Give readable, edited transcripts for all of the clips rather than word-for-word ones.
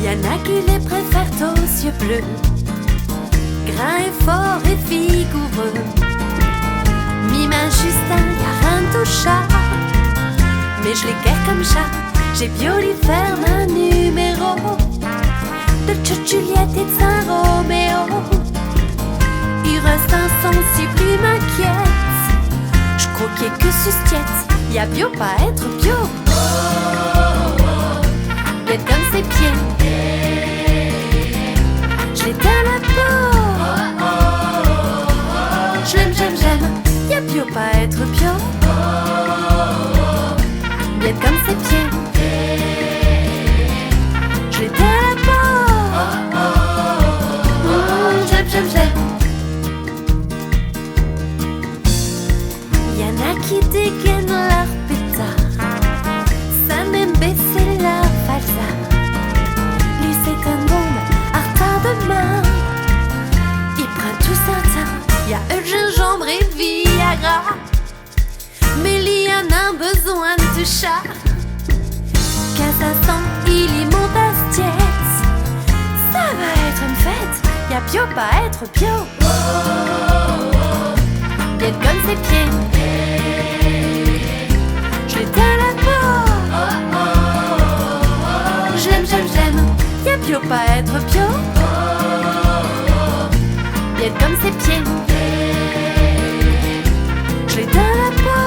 Y'en a qui les préfèrent aux yeux bleus, grain et fort et vigoureux. Mi-main Justin, y'a rien de chat, mais je les guère comme chat. J'ai Bioliferne un numéro de Juliette et de Saint-Roméo. Il reste insensible, il m'inquiète. Je croquais que sustiette. Y'a bio, pas être bio. Bien comme ses pieds, je l'éteins la peau. Je l'aime, j'aime, j'aime. Y'a bio, pas être bio. Bien comme ses pieds, je l'éteins la peau. J'aime, j'aime, j'aime. Y'en a qui dégainent leur pétard, ça même baisser leur falsa. Lui c'est un bombe à retard de main, il prend tout son temps. Y'a le gingembre et Viagra, mais il y en a besoin de chat. Qu'à 500 il y monte à Stiette, ça va être une fête. Y'a bio, pas être bio. Bien comme ses pieds, je l'éteins la peau. J'aime, j'aime, j'aime. Y'a bio, pas être bio. Bien comme ses pieds, je l'éteins la peau.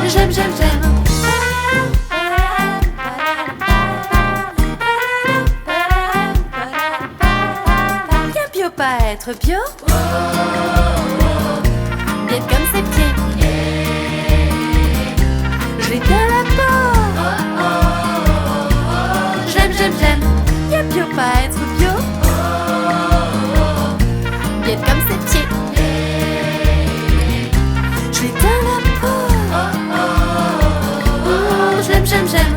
J'aime, j'aime, j'aime. Y'a bio, pas être bio. Bien comme ses pieds, je l'éteins la peau. J'aime, j'aime, j'aime. Y'a bio, pas être bio. Bien comme ses pieds, je l'éteins la peau. J'aime, j'aime, j'aime.